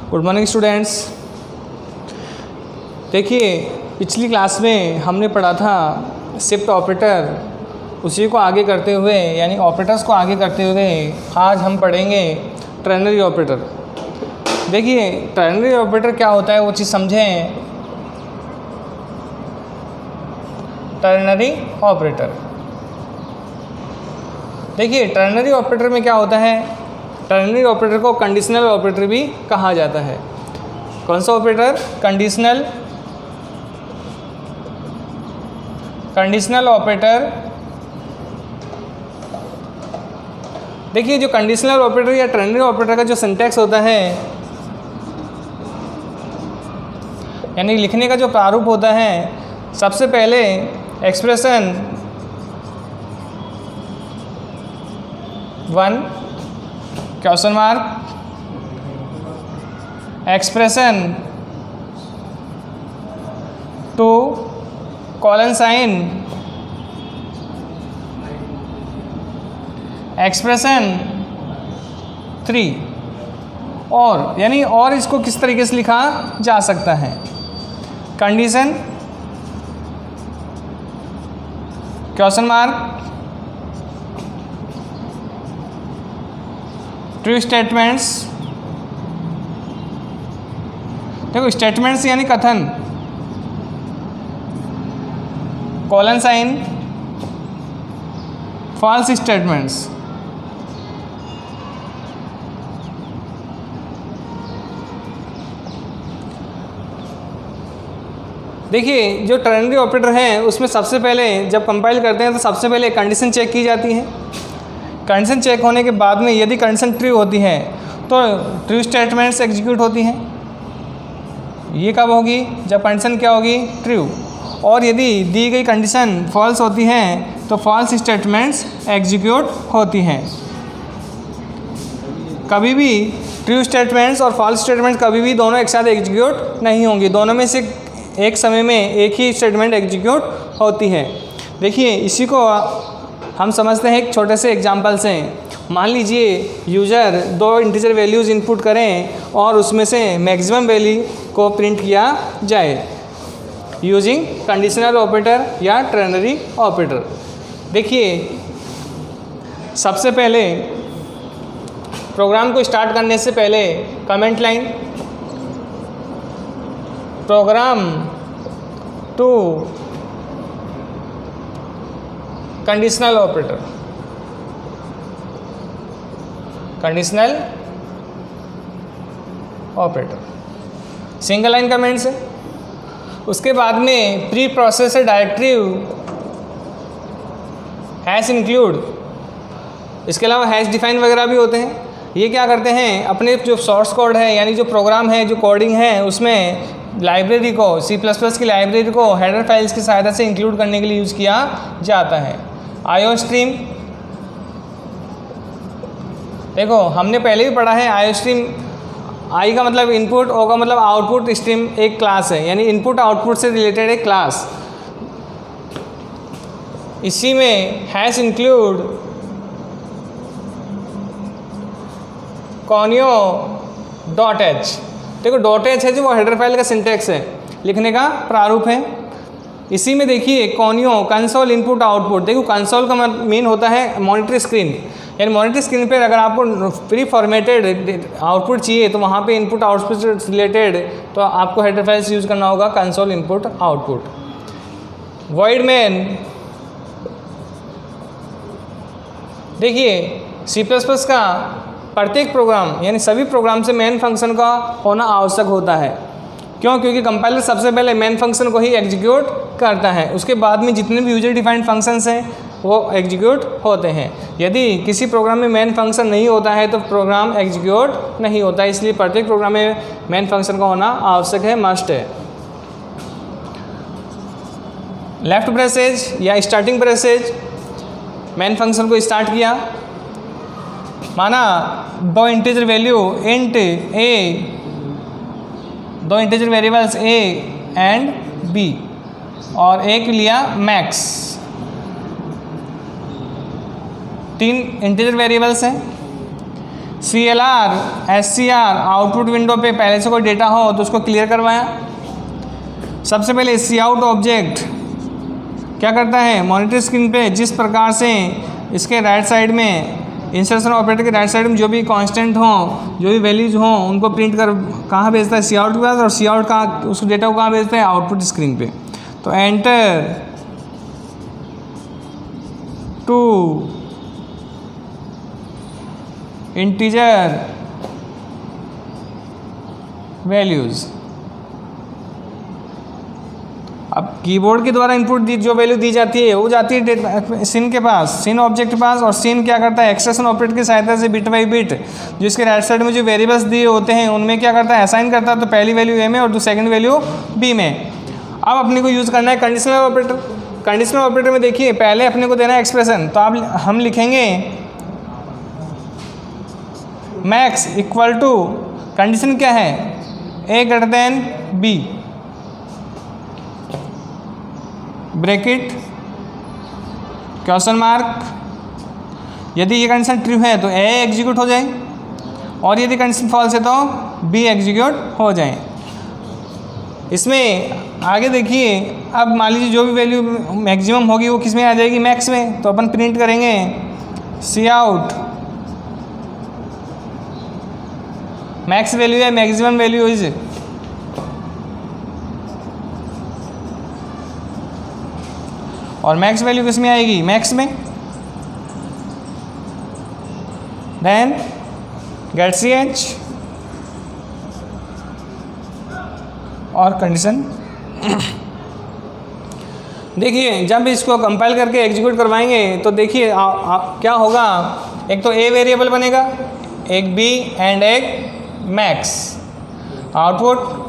Good morning students. देखिए पिछली class में हमने पढ़ा था शिफ्ट ऑपरेटर, उसी को आगे करते हुए यानी ऑपरेटर्स को आगे करते हुए आज हम पढ़ेंगे टर्नरी ऑपरेटर। देखिए टर्नरी ऑपरेटर क्या होता है वो चीज़ समझें। टर्नरी ऑपरेटर, देखिए टर्नरी ऑपरेटर में क्या होता है, टर्नरी ऑपरेटर को कंडीशनल ऑपरेटर भी कहा जाता है। कौन सा ऑपरेटर? Conditional operator. देखिए जो कंडीशनल ऑपरेटर या टर्नरी ऑपरेटर का जो सिंटैक्स होता है यानी लिखने का जो प्रारूप होता है, सबसे पहले expression 1 question mark, expression 2 colon sign, expression 3 और यानी और इसको किस तरीके से लिखा जा सकता है? Condition question mark, true statements. देखो स्टेटमेंट्स यानी कथन, कॉलन साइन, फॉल्स स्टेटमेंट्स। देखिए जो टर्नरी ऑपरेटर है उसमें सबसे पहले जब कंपाइल करते हैं तो सबसे पहले कंडीशन चेक की जाती है। कंडीशन चेक होने के बाद में यदि कंडीशन ट्रू होती है तो ट्रू स्टेटमेंट्स एग्जीक्यूट होती हैं। ये कब होगी? जब कंडीशन क्या होगी? ट्रू। और यदि दी गई कंडीशन फॉल्स होती है तो फॉल्स स्टेटमेंट्स एग्जीक्यूट होती हैं। कभी भी ट्रू स्टेटमेंट्स और फॉल्स स्टेटमेंट्स कभी भी दोनों एक साथ एग्जीक्यूट नहीं होंगी, दोनों में से एक समय में एक ही स्टेटमेंट एग्जीक्यूट होती है। देखिए इसी को हम समझते हैं एक छोटे से एग्जाम्पल से। मान लीजिए यूज़र 2 इंटीजर वैल्यूज़ इनपुट करें और उसमें से मैक्सिमम वैल्यू को प्रिंट किया जाए यूजिंग कंडीशनल ऑपरेटर या टर्नरी ऑपरेटर। देखिए सबसे पहले प्रोग्राम को स्टार्ट करने से पहले comment line program to conditional operator, conditional operator single line comments है। उसके बाद में pre processor directive hash include, इसके अलावा हैश डिफाइन वगैरह भी होते हैं। ये क्या करते हैं, अपने जो सोर्स कोड है यानी जो प्रोग्राम है, जो कोडिंग है, उसमें लाइब्रेरी को C++ की लाइब्रेरी को हेडर फाइल्स की सहायता से इंक्लूड करने के लिए यूज़ किया जाता है। आईओ स्ट्रीम, देखो हमने पहले भी पढ़ा है आईओ स्ट्रीम। आई का मतलब इनपुट, ओ का मतलब आउटपुट, स्ट्रीम एक क्लास है यानी इनपुट आउटपुट से रिलेटेड एक क्लास। इसी में हैश इंक्लूड कॉनियो .h, देखो .h है जो वो हेडर फाइल का सिंटैक्स है, लिखने का प्रारूप है। इसी में देखिए कॉनियो कंसोल इनपुट आउटपुट, देखो कंसोल का मीन होता है मॉनिटर स्क्रीन, यानी मॉनिटर स्क्रीन पर अगर आपको प्री फॉर्मेटेड आउटपुट चाहिए तो वहाँ पे इनपुट आउटपुट से रिलेटेड तो आपको हेडर फाइल्स यूज़ करना होगा console input output. Void main, देखिए C++ का प्रत्येक प्रोग्राम यानी सभी प्रोग्राम से मेन फंक्शन का होना आवश्यक होता है। क्यों? क्योंकि कंपाइलर सबसे पहले मेन फंक्शन को ही एग्जीक्यूट करता है, उसके बाद में जितने भी यूजर डिफाइंड फंक्शंस हैं वो एग्जीक्यूट होते हैं। यदि किसी प्रोग्राम में मेन फंक्शन नहीं होता है तो प्रोग्राम एग्जीक्यूट नहीं होता है, इसलिए प्रत्येक प्रोग्राम में मेन फंक्शन का होना आवश्यक है, मस्ट है। लेफ्ट ब्रेसेज या स्टार्टिंग ब्रेसेज, मेन फंक्शन को स्टार्ट किया, माना 2 integer value int A, 2 integer variables a and b और एक लिया मैक्स, 3 इंटीजर वेरिएबल्स हैं। CLR SCR आउटपुट विंडो पे पहले से कोई डेटा हो तो उसको क्लियर करवाया। सबसे पहले Cout ऑब्जेक्ट क्या करता है, मॉनिटर स्क्रीन पे जिस प्रकार से इसके राइट साइड में इंसर्शन ऑपरेटर के राइट साइड में जो भी कांस्टेंट हो, जो भी वैल्यूज हो, उनको प्रिंट कर कहाँ भेजता है, Cout के पास, और Cout का उस डेटा को कहाँ भेजता है, आउटपुट स्क्रीन पे। तो एंटर टू इंटीजर वैल्यूज। अब कीबोर्ड के द्वारा इनपुट जो वैल्यू दी जाती है वो जाती है सिन के पास, सिन ऑब्जेक्ट के पास, और सिन क्या करता है, एक्सप्रेशन ऑपरेटर की सहायता से बिट बाई बिट जिसके राइट साइड में जो वेरिएबल्स दिए होते हैं उनमें क्या करता है, असाइन करता है। तो पहली वैल्यू ए में और सेकंड वैल्यू बी में। अब अपने को यूज़ करना है कंडीशनल ऑपरेटर। कंडीशनल ऑपरेटर में देखिए पहले अपने को देना है एक्सप्रेशन, तो आप हम लिखेंगे मैक्स इक्वल टू, कंडीशन क्या है, A greater than B, bracket question mark. यदि ये कंडीशन ट्रू है तो ए एग्जीक्यूट हो जाए, और यदि कंडीशन फॉल्स है तो बी एग्जीक्यूट हो जाए। इसमें आगे देखिए, अब मान लीजिए जो भी वैल्यू मैक्सिमम होगी वो किस में आ जाएगी, मैक्स में। तो अपन प्रिंट करेंगे Cout मैक्स वैल्यू है, मैक्सिमम वैल्यू इज, और मैक्स वैल्यू किस में आएगी, मैक्स में। देन गेट ch और कंडीशन। देखिए जब इसको कंपाइल करके एग्जीक्यूट करवाएंगे तो देखिए क्या होगा, एक तो ए वेरिएबल बनेगा, एक बी एंड एक मैक्स। आउटपुट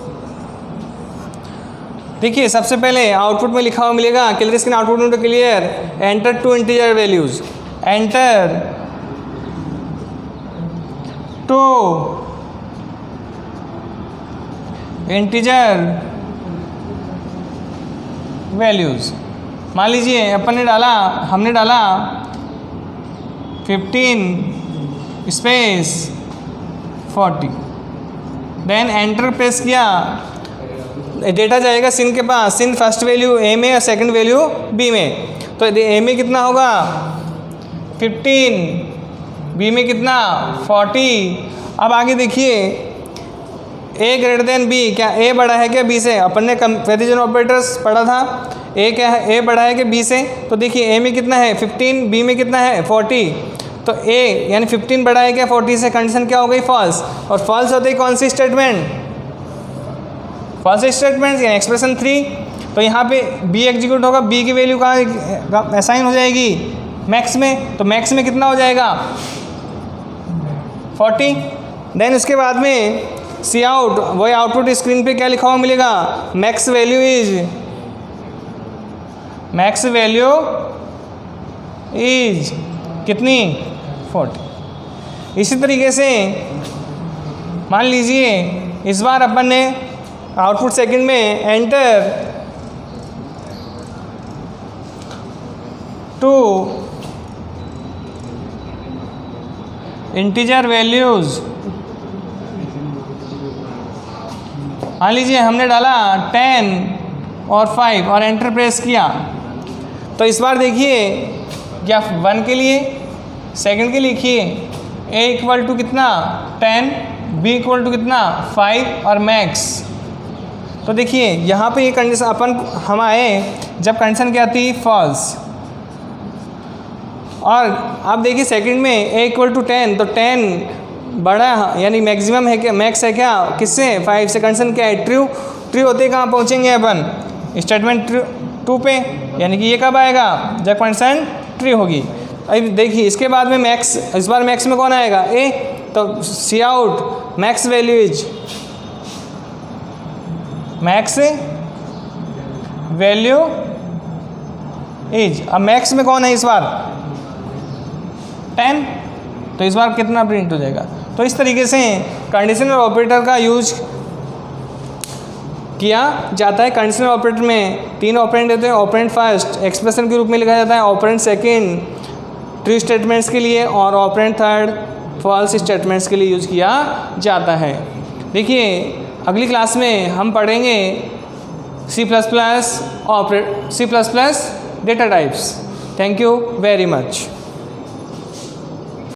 देखिए सबसे पहले आउटपुट में लिखा हुआ मिलेगा, क्लियर स्क्रीन आउटपुट में तो clear, enter two integer values, enter two integer values. मान लीजिए अपन ने डाला, हमने डाला 15 स्पेस 40, देन एंटर प्रेस किया, डेटा जाएगा सिन के पास, सिन फर्स्ट वैल्यू ए में और सेकंड वैल्यू बी में। तो ए में कितना होगा 15, बी में कितना 40। अब आगे देखिए ए ग्रेटर देन बी, क्या ए बड़ा है क्या बी से, अपन ने कंपैरिजन ऑपरेटर्स पढ़ा था, ए क्या है, ए बड़ा है कि बी से। तो देखिए ए में कितना है 15, बी में कितना है 40, तो ए यानी 15 बड़ा है क्या 40 से, कंडीशन क्या हो गई फॉल्स। और फॉल्स होती है कौन सी स्टेटमेंट, फॉल्स स्टेटमेंट यानी एक्सप्रेशन 3। तो यहाँ पे बी एग्जीक्यूट होगा, बी की वैल्यू कहाँ असाइन हो जाएगी, मैक्स में। तो मैक्स में कितना हो जाएगा 40। देन उसके बाद में Cout, वही आउटपुट स्क्रीन पे क्या लिखा हुआ मिलेगा, max value is, max value is कितनी 40। इसी तरीके से मान लीजिए इस बार अपन ने आउटपुट सेकंड में एंटर टू इंटीजर वैल्यूज, मान लीजिए हमने डाला 10 और 5 और एंटर प्रेस किया। तो इस बार देखिए क्या 1 के लिए, सेकंड के लिए लिखिए a इक्वल टू कितना 10, b इक्वल टू कितना 5 और मैक्स। तो देखिए यहाँ पे ये कंडीशन अपन हम आए जब कंडीशन क्या थी फॉल्स। और आप देखिए सेकंड में a इक्वल टू 10, तो 10 बड़ा यानी मैक्सिमम है क्या, मैक्स है क्या किससे 5 से, कंडीशन क्या है ट्रू। ट्रू होते कहाँ पहुँचेंगे अपन स्टेटमेंट 2 पे, यानी कि ये कब आएगा जब कंडीशन ट्रू होगी। अब देखिए इसके बाद में मैक्स, इस बार मैक्स में कौन आएगा ए, तो Cout max value is, max value is. अब मैक्स में कौन है इस बार 10, तो इस बार कितना प्रिंट हो जाएगा। तो इस तरीके से कंडीशनल ऑपरेटर का यूज किया जाता है। कंडीशनल ऑपरेटर में 3 ऑपरेंड देते हैं, ऑपरेंड फर्स्ट एक्सप्रेशन के रूप में लिखा जाता है, ऑपरेंड सेकंड ट्रू स्टेटमेंट्स के लिए, और ऑपरेंड थर्ड फॉल्स स्टेटमेंट्स के लिए यूज़ किया जाता है। देखिए अगली क्लास में हम पढ़ेंगे C++ data types. Thank you very much.